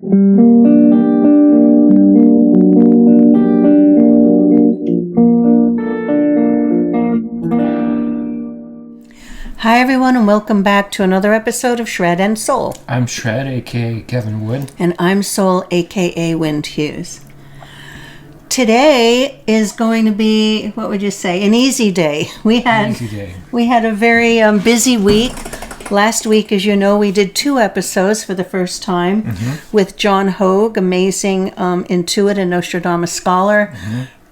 Hi everyone, and welcome back to another episode of Shred and Soul. I'm Shred, aka Kevin Wood. And I'm Soul, aka Wind Hughes. Today is going to be, what would you say, an easy day. We had a very busy week. Last week, as you know, we did 2 episodes for the first time with John Hogue, amazing Intuit and Nostradamus scholar.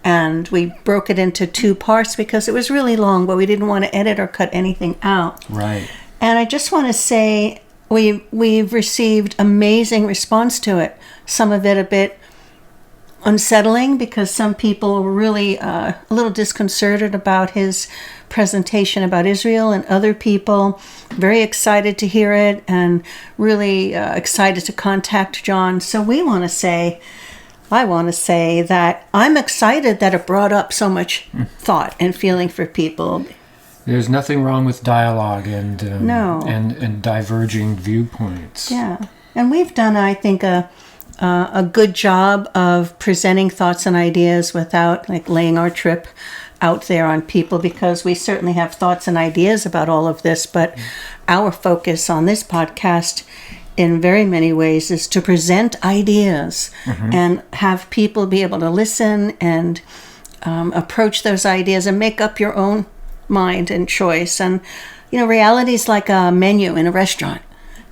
And we broke it into 2 parts because it was really long, but we didn't want to edit or cut anything out. Right. And I just want to say we've received amazing response to it. Some of it a bit unsettling because some people were really a little disconcerted about his presentation about Israel, and other people very excited to hear it and really excited to contact John. So I want to say that I'm excited that it brought up so much thought and feeling for people. There's nothing wrong with dialogue and diverging viewpoints. Yeah, and we've done, I think, a good job of presenting thoughts and ideas without laying our trip out there on people, because we certainly have thoughts and ideas about all of this, but our focus on this podcast in very many ways is to present ideas and have people be able to listen and approach those ideas and make up your own mind and choice. And, reality is like a menu in a restaurant.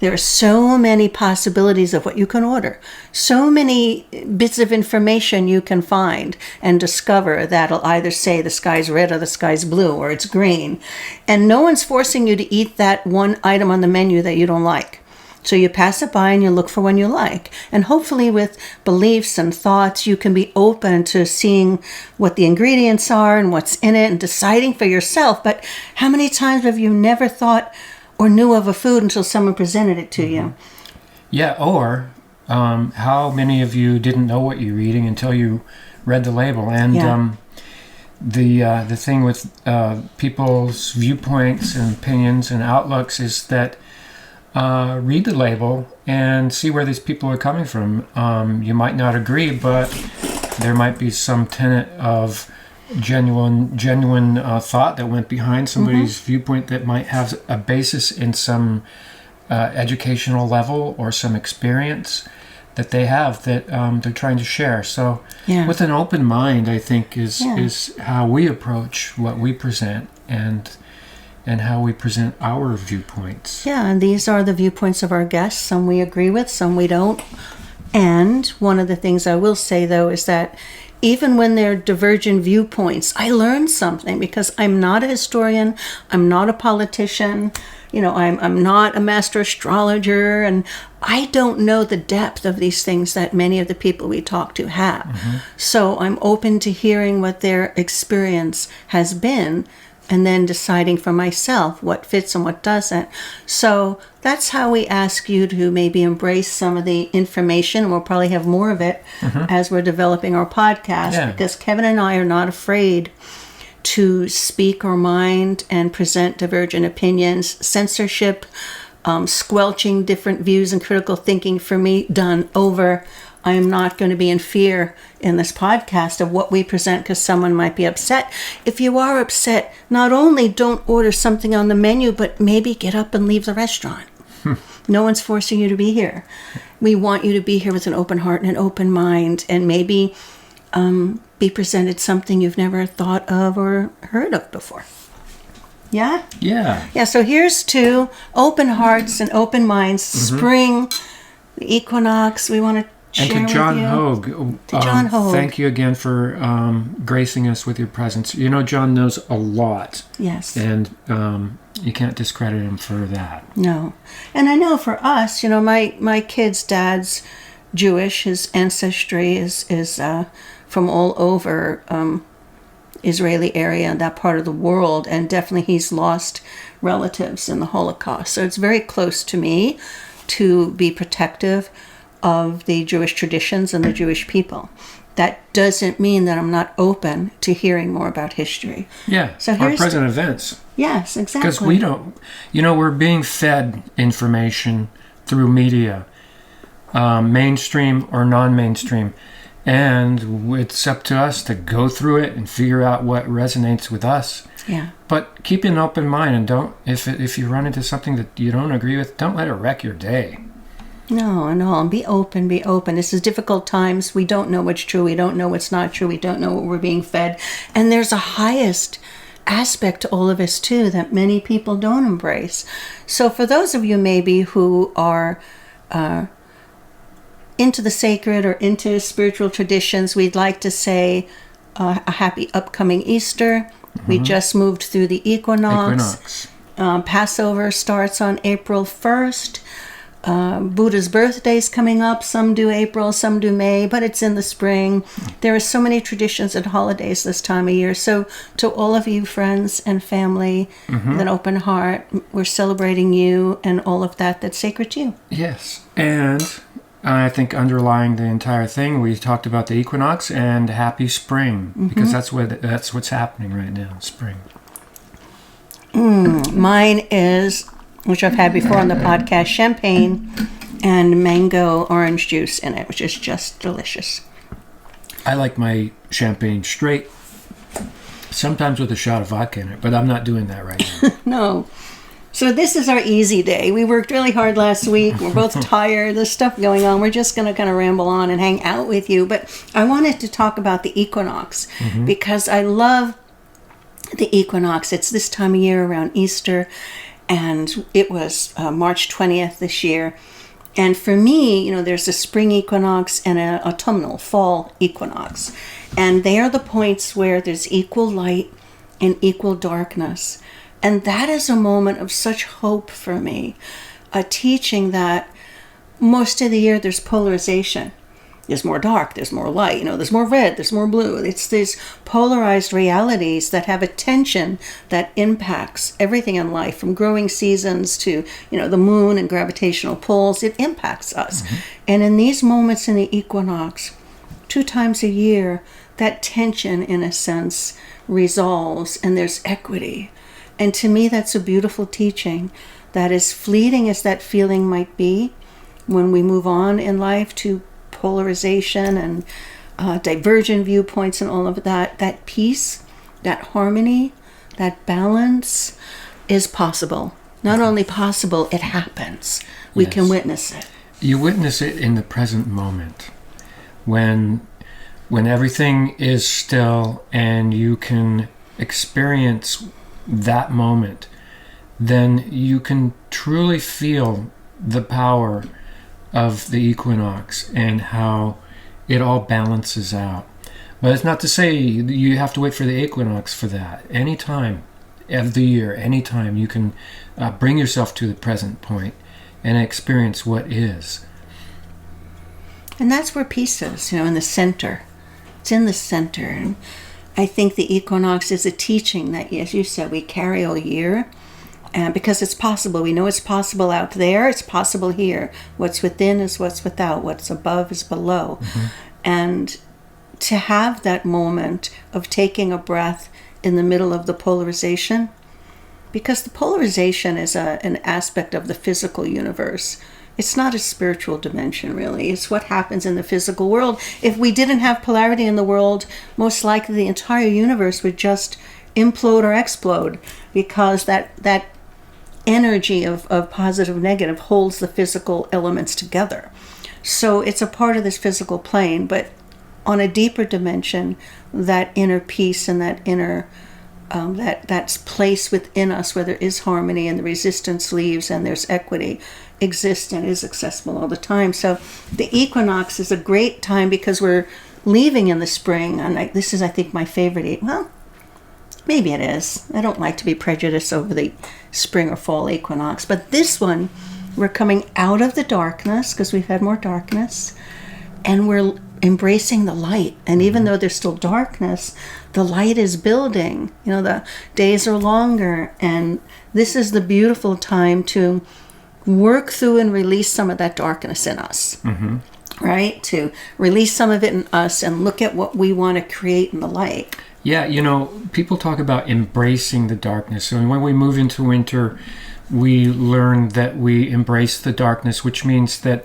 There are so many possibilities of what you can order, so many bits of information you can find and discover that'll either say the sky's red or the sky's blue or it's green. And no one's forcing you to eat that one item on the menu that you don't like. So you pass it by and you look for one you like. And hopefully with beliefs and thoughts, you can be open to seeing what the ingredients are and what's in it and deciding for yourself. But how many times have you never thought or knew of a food until someone presented it to you? Yeah, or how many of you didn't know what you're eating until you read the label? And the thing with people's viewpoints and opinions and outlooks is that read the label and see where these people are coming from. You might not agree, but there might be some tenet of genuine thought that went behind somebody's viewpoint that might have a basis in some educational level or some experience that they have that they're trying to share. So with an open mind, I think is how we approach what we present and how we present our viewpoints. Yeah, and these are the viewpoints of our guests. Some we agree with, some we don't. And one of the things I will say, though, is that even when they're divergent viewpoints, I learned something, because I'm not a historian, I'm not a politician, I'm not a master astrologer, and I don't know the depth of these things that many of the people we talk to have. So I'm open to hearing what their experience has been, and then deciding for myself what fits and what doesn't. So that's how we ask you to maybe embrace some of the information. We'll probably have more of it as we're developing our podcast, because Kevin and I are not afraid to speak our mind and present divergent opinions. Censorship, squelching different views and critical thinking, for me, done over. I am not going to be in fear in this podcast of what we present because someone might be upset. If you are upset, not only don't order something on the menu, but maybe get up and leave the restaurant. No one's forcing you to be here. We want you to be here with an open heart and an open mind, and maybe be presented something you've never thought of or heard of before. Yeah? Yeah, so here's to open hearts and open minds. Spring, the equinox, we want to and to John Hogue. John Hogue. Thank you again for gracing us with your presence. John knows a lot. Yes. And you can't discredit him for that. No. And I know for us, my kid's dad's Jewish. His ancestry is from all over Israeli area and that part of the world. And definitely he's lost relatives in the Holocaust. So it's very close to me to be protective of the Jewish traditions and the Jewish people. That doesn't mean that I'm not open to hearing more about history. Yeah, so our present events. Yes, exactly. Because we don't, we're being fed information through media mainstream or non-mainstream. And it's up to us to go through it and figure out what resonates with us. Yeah. But keep an open mind, and don't, if you run into something that you don't agree with, don't let it wreck your day. No, and be open, be open. This is difficult times. We don't know what's true. We don't know what's not true. We don't know what we're being fed. And there's a highest aspect to all of us too that many people don't embrace. So for those of you maybe who are into the sacred or into spiritual traditions, we'd like to say a happy upcoming Easter. We just moved through the equinox. Passover starts on April 1st. Buddha's birthday's coming up. Some do April, some do May, but it's in the spring. There are so many traditions and holidays this time of year. So to all of you friends and family with an open heart, we're celebrating you and all of that that's sacred to you. Yes. And I think underlying the entire thing, we talked about the equinox and happy spring, because that's what's happening right now, spring. Mine is, which I've had before on the podcast, champagne and mango orange juice in it, which is just delicious. I like my champagne straight, sometimes with a shot of vodka in it, but I'm not doing that right now. No. So this is our easy day. We worked really hard last week. We're both tired. There's stuff going on. We're just going to kind of ramble on and hang out with you. But I wanted to talk about the equinox because I love the equinox. It's this time of year around Easter, and it was March 20th this year. And for me, there's a spring equinox and an autumnal fall equinox. And they are the points where there's equal light and equal darkness. And that is a moment of such hope for me, a teaching that most of the year there's polarization. There's more dark, there's more light, there's more red, there's more blue. It's these polarized realities that have a tension that impacts everything in life, from growing seasons to, the moon and gravitational pulls. It impacts us. And in these moments in the equinox, 2 times a year, that tension, in a sense, resolves and there's equity. And to me, that's a beautiful teaching that, as fleeting as that feeling might be when we move on in life to polarization and divergent viewpoints and all of that, that peace, that harmony, that balance is possible. Not only possible, it happens. We can witness it. You witness it in the present moment when everything is still and you can experience that moment, then you can truly feel the power of the equinox and how it all balances out. But it's not to say you have to wait for the equinox for that. Any time of the year, anytime you can bring yourself to the present point and experience what is. And that's where peace is, in the center. It's in the center. And I think the equinox is a teaching that, as you said, we carry all year. And because it's possible. We know it's possible out there. It's possible here. What's within is what's without. What's above is below. And to have that moment of taking a breath in the middle of the polarization, because the polarization is an aspect of the physical universe. It's not a spiritual dimension, really. It's what happens in the physical world. If we didn't have polarity in the world, most likely the entire universe would just implode or explode, because that energy of positive, negative holds the physical elements together. So it's a part of this physical plane, but on a deeper dimension, that inner peace and that inner that's place within us where there is harmony and the resistance leaves and there's equity, exists and is accessible all the time. So the equinox is a great time because we're leaving in the spring, and this is, I think, my favorite. Well, maybe it is. I don't like to be prejudiced over the spring or fall equinox, but this one, we're coming out of the darkness because we've had more darkness, and we're embracing the light. And even though there's still darkness, the light is building. The days are longer, and this is the beautiful time to work through and release some of that darkness in us. Right? To release some of it in us and look at what we want to create in the light. Yeah, people talk about embracing the darkness. So when we move into winter, we learn that we embrace the darkness, which means that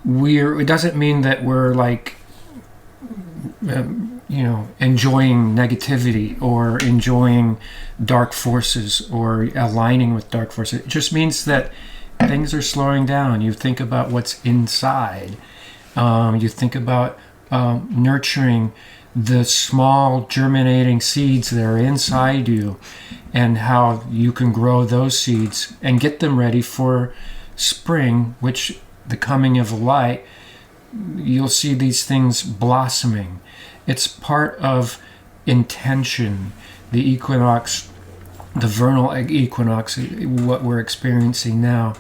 it doesn't mean that we're like, enjoying negativity or enjoying dark forces or aligning with dark forces. It just means that things are slowing down. You think about what's inside. You think about nurturing the small germinating seeds that are inside you, and how you can grow those seeds and get them ready for spring, which the coming of light, you'll see these things blossoming. It's part of intention. The equinox, the vernal equinox, what we're experiencing now,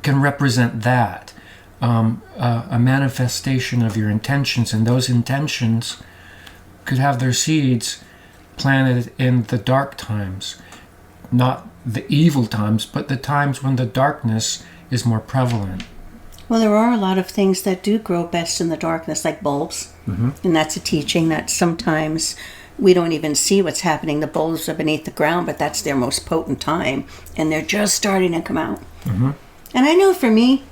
can represent that. A manifestation of your intentions, and those intentions could have their seeds planted in the dark times, not the evil times, but the times when the darkness is more prevalent. Well, there are a lot of things that do grow best in the darkness, like bulbs. Mm-hmm. And that's a teaching that sometimes we don't even see what's happening. The bulbs are beneath the ground, but that's their most potent time, and they're just starting to come out. Mm-hmm. And I know for me,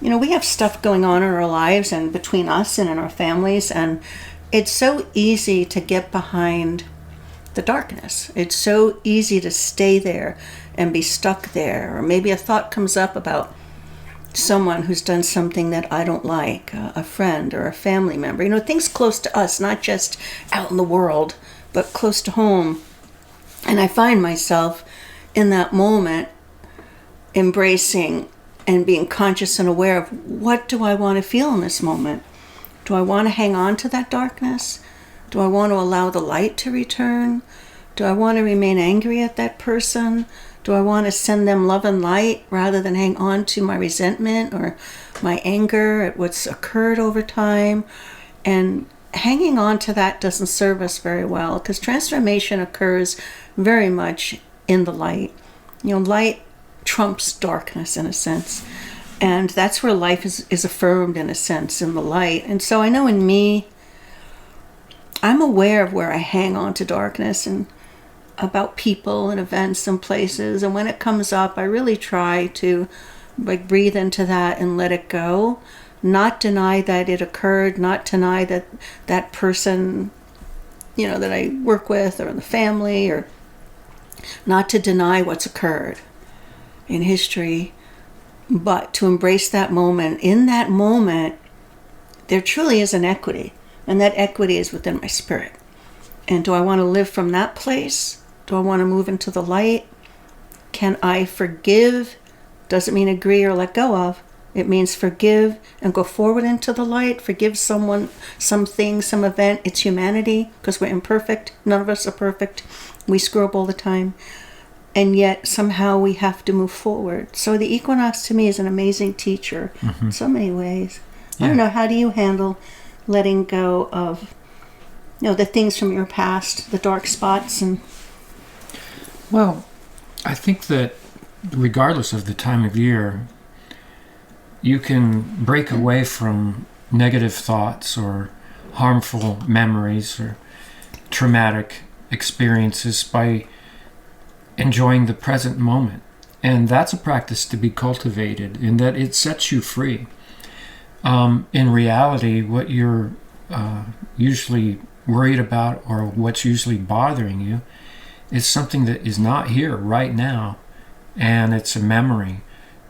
we have stuff going on in our lives and between us and in our families, and it's so easy to get behind the darkness. It's so easy to stay there and be stuck there. Or maybe a thought comes up about someone who's done something that I don't like, a friend or a family member. Things close to us, not just out in the world, but close to home. And I find myself in that moment embracing and being conscious and aware of, what do I want to feel in this moment? Do I want to hang on to that darkness? Do I want to allow the light to return? Do I want to remain angry at that person? Do I want to send them love and light rather than hang on to my resentment or my anger at what's occurred over time? And hanging on to that doesn't serve us very well, because transformation occurs very much in the light. Light trumps darkness in a sense. And that's where life is affirmed in a sense, in the light. And so I know in me, I'm aware of where I hang on to darkness and about people and events and places. And when it comes up, I really try to breathe into that and let it go. Not deny that it occurred, not deny that that person, that I work with or in the family, or not to deny what's occurred in history, but to embrace that moment. In that moment, there truly is an equity, and that equity is within my spirit. And do I want to live from that place? Do I want to move into the light? Can I forgive? Doesn't mean agree or let go of. It means forgive and go forward into the light. Forgive someone, something, some event. It's humanity, because we're imperfect. None of us are perfect. We screw up all the time. And yet somehow we have to move forward. So the equinox to me is an amazing teacher in so many ways. Yeah. I don't know, how do you handle letting go of the things from your past, the dark spots? And well, I think that regardless of the time of year, you can break away from negative thoughts or harmful memories or traumatic experiences by enjoying the present moment. And that's a practice to be cultivated, in that it sets you free. In reality, what you're usually worried about, or what's usually bothering you, is something that is not here right now, and it's a memory,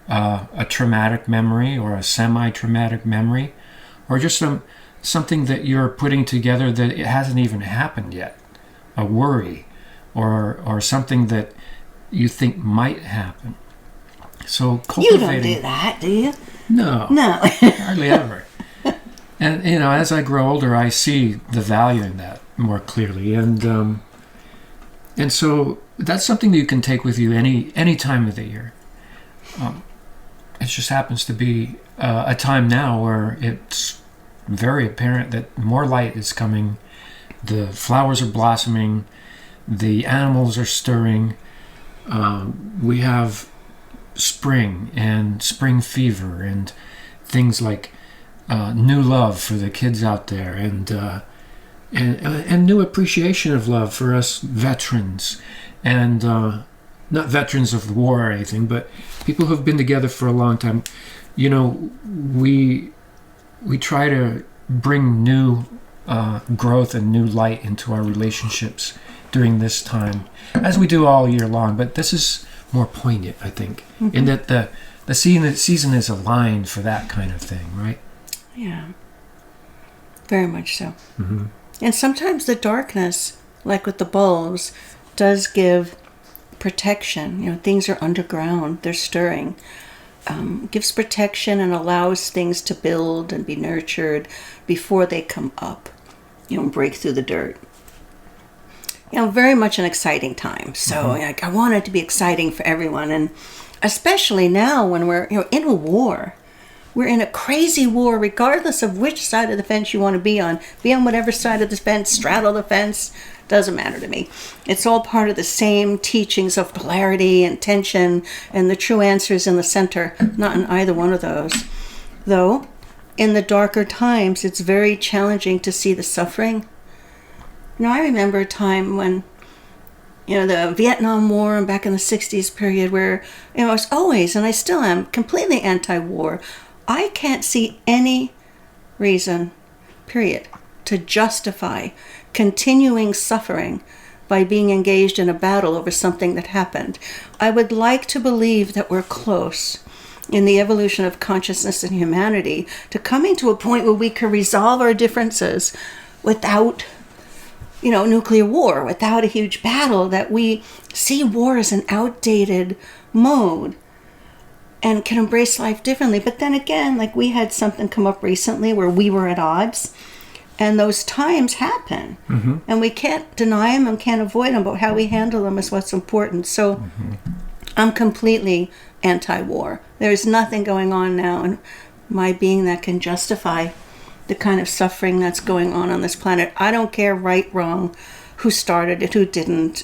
a traumatic memory or a semi-traumatic memory, or just something that you're putting together that it hasn't even happened yet, a worry, or something that you think might happen. So cultivating. You don't do that, do you? No. Hardly ever. And as I grow older, I see the value in that more clearly, and so that's something that you can take with you any time of the year. It just happens to be a time now where it's very apparent that more light is coming. The flowers are blossoming. The animals are stirring. We have spring and spring fever and things like new love for the kids out there, and new appreciation of love for us veterans, and not veterans of war or anything, but people who've been together for a long time. we try to bring new growth and new light into our relationships during this time, as we do all year long. But this is more poignant, I think, in that the season is aligned for that kind of thing, right? Yeah, very much so. And sometimes the darkness, like with the bulbs, does give protection. Things are underground, they're stirring. Gives protection and allows things to build and be nurtured before they come up, break through the dirt. Very much an exciting time. So I want it to be exciting for everyone, and especially now when we're in a war. We're in a crazy war, regardless of which side of the fence you want to be on. Be on whatever side of the fence, straddle the fence, doesn't matter to me. It's all part of the same teachings of polarity and tension, and the true answer is in the center, not in either one of those. Though, in the darker times, it's very challenging to see the suffering. I remember a time when, the Vietnam War and back in the 60s period where, I was always, and I still am, completely anti-war. I can't see any reason, period, to justify continuing suffering by being engaged in a battle over something that happened. I would like to believe that we're close in the evolution of consciousness and humanity to coming to a point where we can resolve our differences without, nuclear war, without a huge battle, that we see war as an outdated mode and can embrace life differently. But then again, like we had something come up recently where we were at odds, and those times happen, and we can't deny them and can't avoid them, but how we handle them is what's important. So I'm completely anti-war. There's nothing going on now in my being that can justify the kind of suffering that's going on this planet. I don't care right, wrong, who started it, who didn't.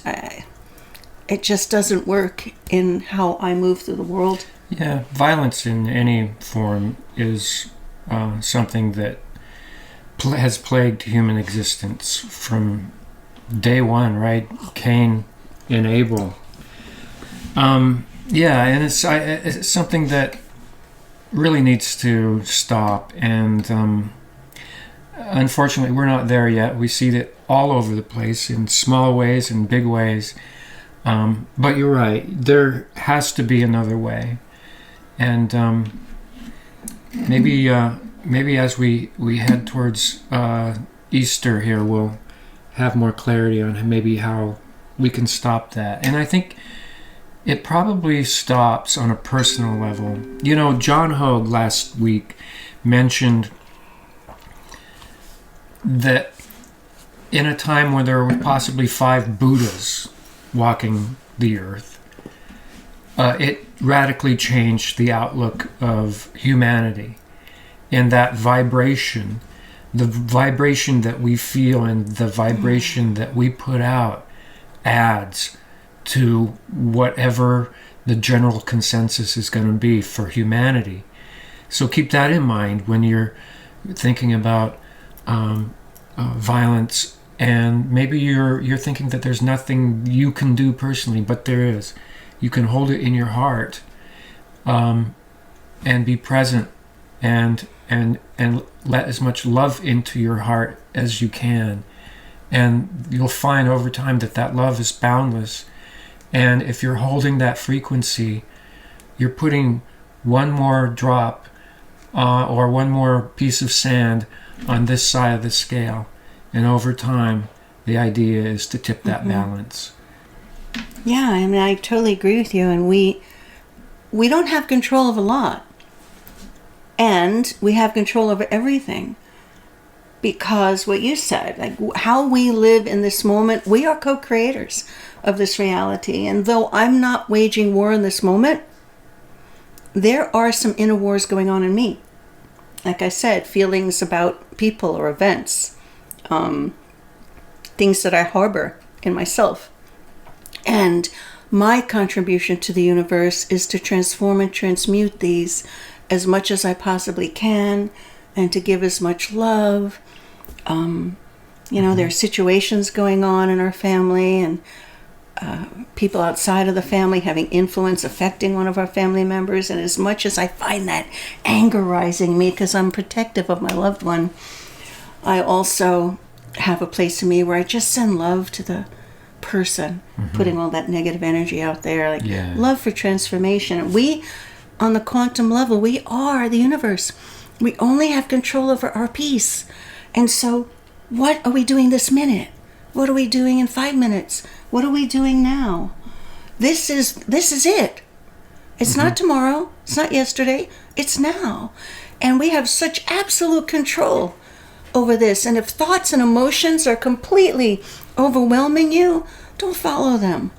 It just doesn't work in how I move through the world. Yeah, violence in any form is something that has plagued human existence from day one, right? Cain and Abel. Yeah, and it's something that really needs to stop, and unfortunately we're not there yet. We see it all over the place in small ways and big ways, but you're right, there has to be another way. And maybe as we head towards Easter here, we'll have more clarity on maybe how we can stop that. And I think it probably stops on a personal level. John Hogue last week mentioned that in a time where there were possibly 5 Buddhas walking the earth, it radically changed the outlook of humanity. And that vibration, the vibration that we feel and the vibration that we put out, adds to whatever the general consensus is going to be for humanity. So keep that in mind when you're thinking about violence, and maybe you're thinking that there's nothing you can do personally, but there is. You can hold it in your heart, and be present, and let as much love into your heart as you can, and you'll find over time that love is boundless. And if you're holding that frequency, you're putting one more drop or one more piece of sand on this side of the scale, and over time the idea is to tip that balance. Yeah, I mean, I totally agree with you, and we don't have control of a lot, and we have control over everything, because what you said, like how we live in this moment, we are co-creators of this reality. And though I'm not waging war in this moment, there are some inner wars going on in me. Like I said, feelings about people or events, things that I harbor in myself. And my contribution to the universe is to transform and transmute these as much as I possibly can, and to give as much love. There are situations going on in our family, and people outside of the family having influence affecting one of our family members. And as much as I find that anger rising me because I'm protective of my loved one, I also have a place in me where I just send love to the person, putting all that negative energy out there, like love for transformation. We, on the quantum level, we are the universe. We only have control over our peace. And so what are we doing this minute? What are we doing in 5 minutes? What are we doing now? This is it. It's not tomorrow. It's not yesterday. It's now. And we have such absolute control over this. And if thoughts and emotions are completely overwhelming you, don't follow them.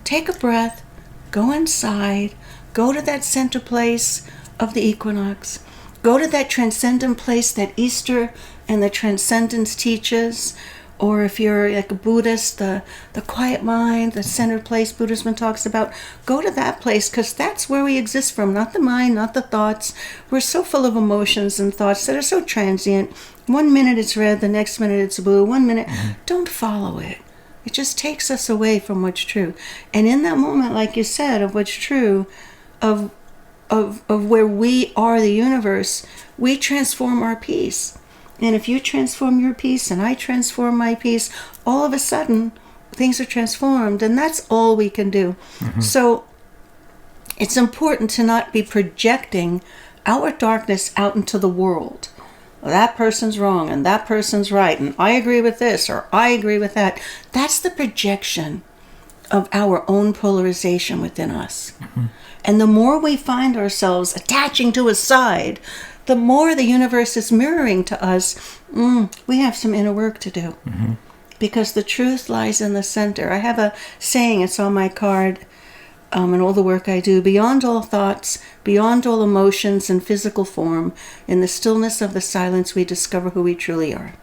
Take a breath, go inside, go to that center place of the equinox, go to that transcendent place that Easter and the transcendence teaches, or if you're like a Buddhist, the quiet mind, the centered place Buddhism talks about, go to that place, because that's where we exist from, not the mind, not the thoughts. We're so full of emotions and thoughts that are so transient. 1 minute it's red, the next minute it's blue. 1 minute, don't follow it. It just takes us away from what's true. And in that moment, like you said, of what's true, of where we are the universe, we transform our peace. And if you transform your peace and I transform my peace, all of a sudden things are transformed, and that's all we can do. So it's important to not be projecting our darkness out into the world. Well, that person's wrong and that person's right, and I agree with this or I agree with that. That's the projection of our own polarization within us. And the more we find ourselves attaching to a side, the more the universe is mirroring to us, we have some inner work to do. Because the truth lies in the center. I have a saying, it's on my card, and all the work I do: beyond all thoughts, beyond all emotions and physical form, in the stillness of the silence we discover who we truly are.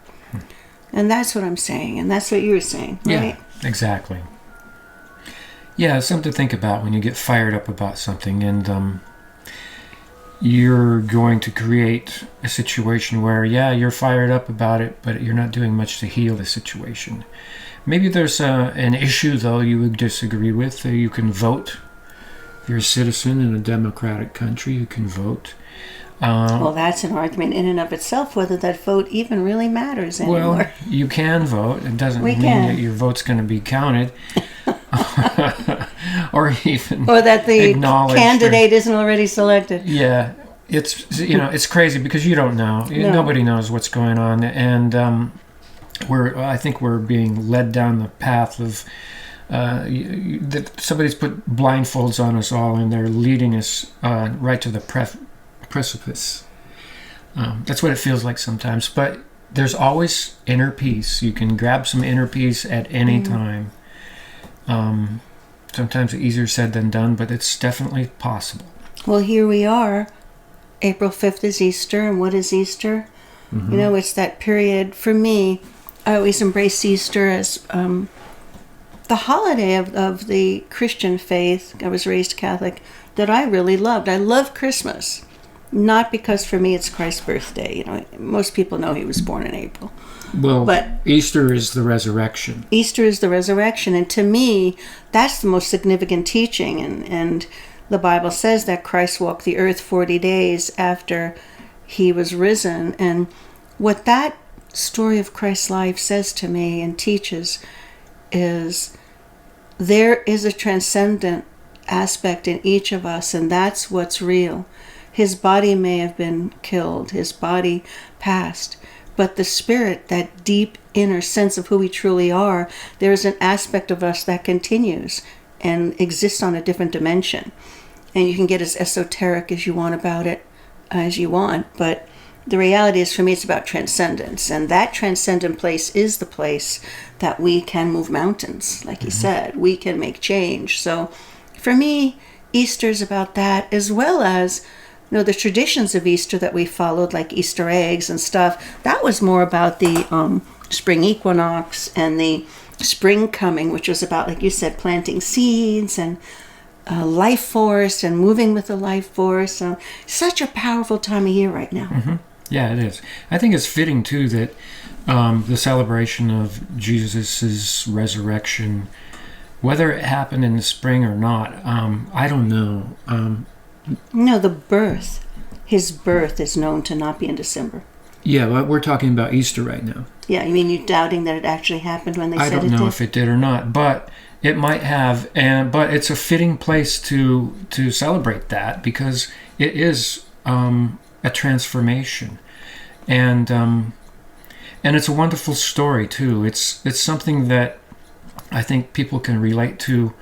And that's what I'm saying, and that's what you're saying, right? Yeah, exactly. Yeah, it's something to think about when you get fired up about something, and you're going to create a situation where, you're fired up about it, but you're not doing much to heal the situation. Maybe there's an issue, though, you would disagree with. You can vote. If you're a citizen in a democratic country, you can vote. Well, that's an argument in and of itself, whether that vote even really matters anymore. Well, you can vote. It doesn't mean that your vote's going to be counted. or that the candidate isn't already selected. Yeah, it's crazy because you don't know. No. Nobody knows what's going on, and I think we're being led down the path of that somebody's put blindfolds on us all, and they're leading us right to the precipice. That's what it feels like sometimes. But there's always inner peace. You can grab some inner peace at any time. Sometimes it's easier said than done, but it's definitely possible. Well, here we are. April 5th is Easter, and what is Easter? It's that period. For me, I always embrace Easter as the holiday of the Christian faith. I was raised Catholic, that I really loved. I love Christmas, not because for me it's Christ's birthday. Most people know he was born in April. Well, but Easter is the resurrection. Easter is the resurrection, and to me, that's the most significant teaching. And the Bible says that Christ walked the earth 40 days after he was risen. And what that story of Christ's life says to me and teaches is there is a transcendent aspect in each of us, and that's what's real. His body may have been killed, his body passed, but the spirit, that deep inner sense of who we truly are, there's an aspect of us that continues and exists on a different dimension. And you can get as esoteric as you want about it, as you want, but the reality is, for me, it's about transcendence. And that transcendent place is the place that we can move mountains. Like you said, we can make change. So for me, Easter is about that, as well as the traditions of Easter that we followed, like Easter eggs and stuff. That was more about the spring equinox and the spring coming, which was about, like you said, planting seeds and life force and moving with the life force. Such a powerful time of year right now. Yeah, it is. I think it's fitting, too, that the celebration of Jesus' resurrection whether it happened in the spring or not, I don't know. No, his birth is known to not be in December. Yeah, but we're talking about Easter right now. Yeah, you mean you're doubting that it actually happened when they said it did? I don't know if it did or not, but it might have. But it's a fitting place to celebrate that, because it is a transformation, and it's a wonderful story too. It's something that I think people can relate to,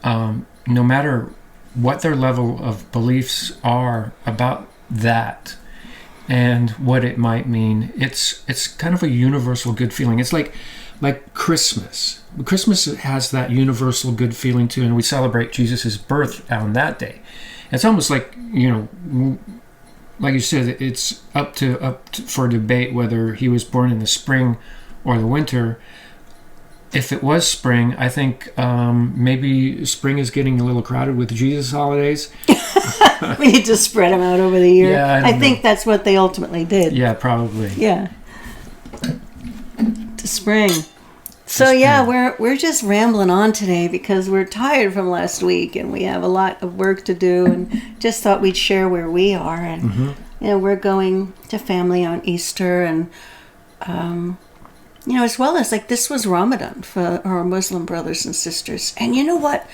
no matter what their level of beliefs are about that and what it might mean. It's kind of a universal good feeling. It's like Christmas. Christmas has that universal good feeling too, and we celebrate Jesus' birth on that day. It's almost like, like you said, it's up for debate whether he was born in the spring or the winter. If it was spring, I think maybe spring is getting a little crowded with Jesus holidays. We need to spread them out over the year. Yeah, I think that's what they ultimately did. Yeah, probably. Yeah. To spring. So yeah, we're just rambling on today because we're tired from last week and we have a lot of work to do, and just thought we'd share where we are. And we're going to family on Easter, and as well as this was Ramadan for our Muslim brothers and sisters. And you know what?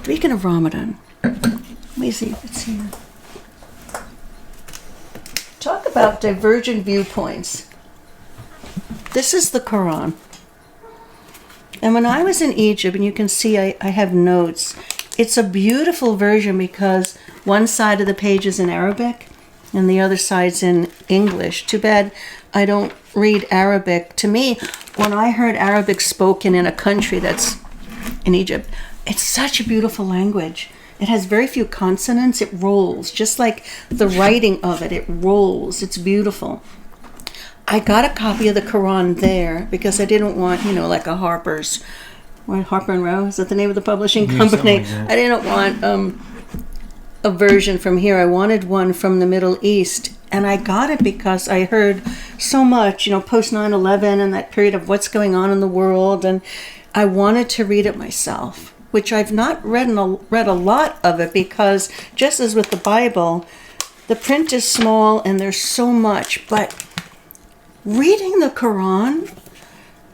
Speaking of Ramadan, let me see if it's here. Talk about divergent viewpoints. This is the Quran. And when I was in Egypt, and you can see I have notes, it's a beautiful version because one side of the page is in Arabic and the other side's in English. Too bad I don't read Arabic. To me, when I heard Arabic spoken in a country that's in Egypt, it's such a beautiful language. It has very few consonants. It rolls, just like the writing of it. It rolls. It's beautiful. I got a copy of the Quran there because I didn't want, like a Harper and Row, is that the name of the publishing company? Like I didn't want a version from here. I wanted one from the Middle East. And I got it because I heard so much, post 9/11 and that period of what's going on in the world. And I wanted to read it myself, which I've not read a lot of it, because just as with the Bible, the print is small and there's so much. But reading the Quran,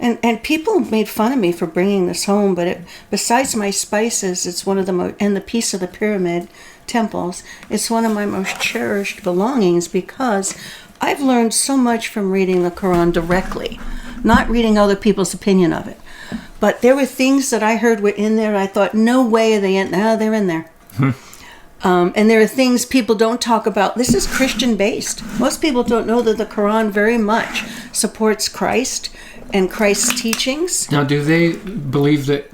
and people made fun of me for bringing this home, but besides my spices, it's one of the and the piece of the pyramid temples, it's one of my most cherished belongings, because I've learned so much from reading the Quran directly, not reading other people's opinion of it. But there were things that I heard were in there, and I thought, no way are they in there. No, they're in there. And there are things people don't talk about. This is Christian based. Most people don't know that the Quran very much supports Christ and Christ's teachings. Now, do they believe that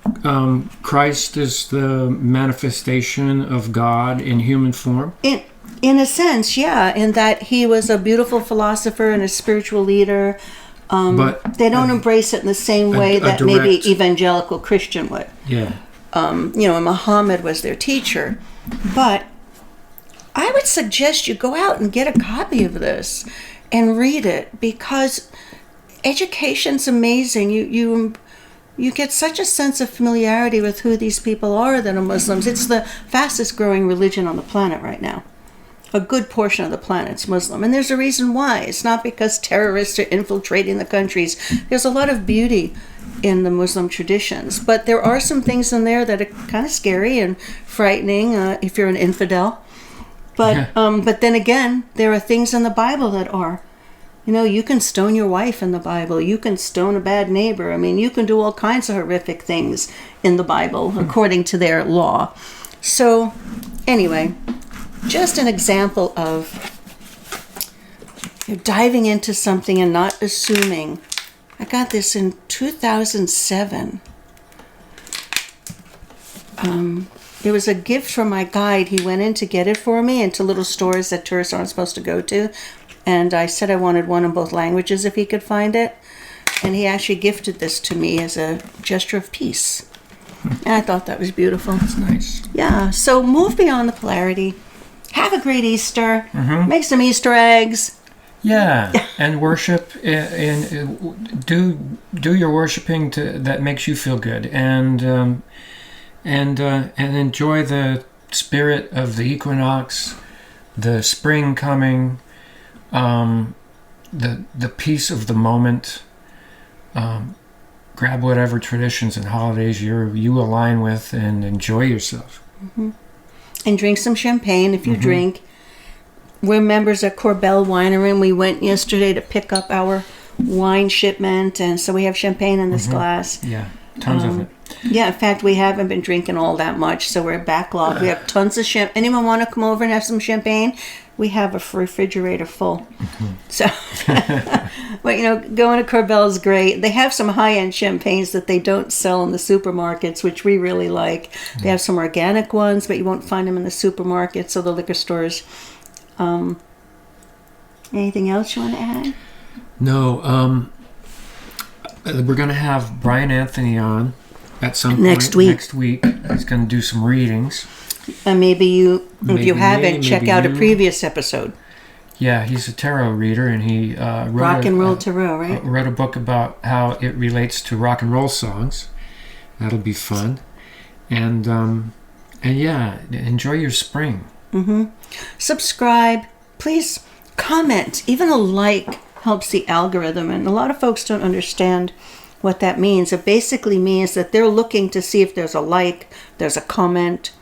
Christ is the manifestation of God in human form? In a sense, yeah, in that he was a beautiful philosopher and a spiritual leader. But they don't embrace it in the same way that maybe evangelical Christian would. Yeah. And Muhammad was their teacher. But I would suggest you go out and get a copy of this and read it, because education's amazing. You get such a sense of familiarity with who these people are that are Muslims. It's the fastest growing religion on the planet right now. A good portion of the planet's Muslim. And there's a reason why. It's not because terrorists are infiltrating the countries. There's a lot of beauty in the Muslim traditions. But there are some things in there that are kind of scary and frightening if you're an infidel. But then again, there are things in the Bible that are. You can stone your wife in the Bible. You can stone a bad neighbor. I mean, you can do all kinds of horrific things in the Bible according to their law. So, anyway, just an example of diving into something and not assuming. I got this in 2007. It was a gift from my guide. He went in to get it for me into little stores that tourists aren't supposed to go to. And I said I wanted one in both languages if he could find it. And he actually gifted this to me as a gesture of peace. And I thought that was beautiful. That's nice. Yeah, so move beyond the polarity. Have a great Easter. Mm-hmm. Make some Easter eggs. Yeah, and worship, and do your worshiping that makes you feel good. And and enjoy the spirit of the equinox, the spring coming, the peace of the moment. Grab whatever traditions and holidays you align with and enjoy yourself. Mm-hmm. And drink some champagne if you drink. We're members at Corbel Winery, and we went yesterday to pick up our wine shipment, and so we have champagne in this glass. Yeah, tons of it. Yeah, in fact, we haven't been drinking all that much, so we're backlogged. We have tons of champagne. Anyone want to come over and have some champagne? We have a refrigerator full. So, but going to Corbel is great. They have some high-end champagnes that they don't sell in the supermarkets, which we really like. They have some organic ones, but you won't find them in the supermarkets or the liquor stores. Anything else you want to add? No. We're going to have Brian Anthony on at some point next week. Next week. He's going to do some readings. And if you haven't, check out a previous episode. Yeah, he's a tarot reader, and he Rock and Roll Tarot, right? Wrote a book about how it relates to rock and roll songs. That'll be fun, and yeah, enjoy your spring. Subscribe, please. Comment. Even a like helps the algorithm, and a lot of folks don't understand what that means. It basically means that they're looking to see if there's a like, there's a comment.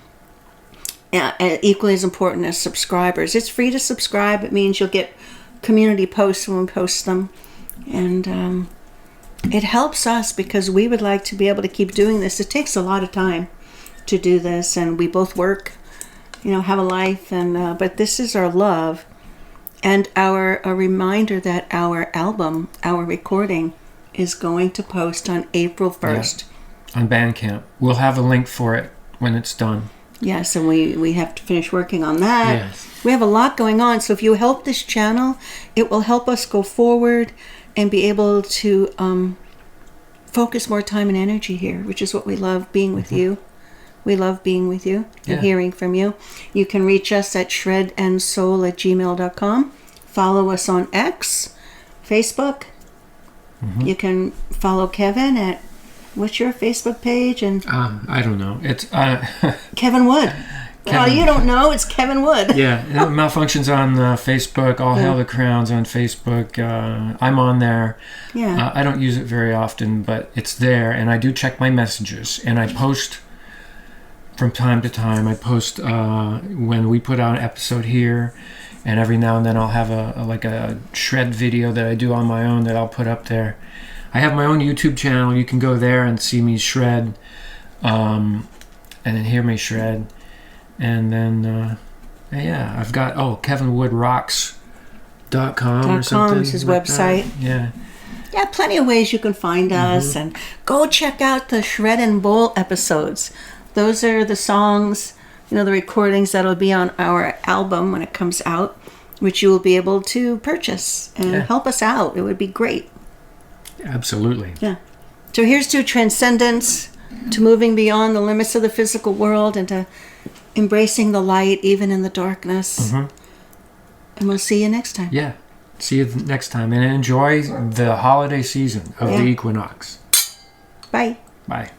Equally as important as subscribers. It's free to subscribe. It means you'll get community posts when we post them. And it helps us because we would like to be able to keep doing this. It takes a lot of time to do this, and we both work, have a life, and but this is our love. And a reminder that our album, our recording, is going to post on April 1st. Yeah, on Bandcamp. We'll have a link for it when it's done. Yes, and we have to finish working on that. Yes. We have a lot going on, so if you help this channel, it will help us go forward and be able to focus more time and energy here, which is what we love, being with you. We love being with you and hearing from you. You can reach us at shredandsoul@gmail.com. Follow us on X, Facebook. You can follow Kevin at... What's your Facebook page? And I don't know. It's Kevin Wood. Well, you don't know. It's Kevin Wood. Yeah, Malfunctions on Facebook. All Hail the Crowns on Facebook. I'm on there. Yeah. I don't use it very often, but it's there, and I do check my messages, and I post from time to time. I post when we put out an episode here, and every now and then I'll have a shred video that I do on my own that I'll put up there. I have my own YouTube channel. You can go there and see me shred, and then hear me shred. And then, I've got, kevinwoodrocks.com or something. Is his website. Yeah. Yeah, plenty of ways you can find us. And go check out the Shred and Bowl episodes. Those are the songs, the recordings that'll be on our album when it comes out, which you will be able to purchase and help us out. It would be great. Absolutely. Yeah. So here's to transcendence, to moving beyond the limits of the physical world, and to embracing the light even in the darkness. And we'll see you next time. Yeah. See you next time, and enjoy the holiday season of the equinox. Bye. Bye.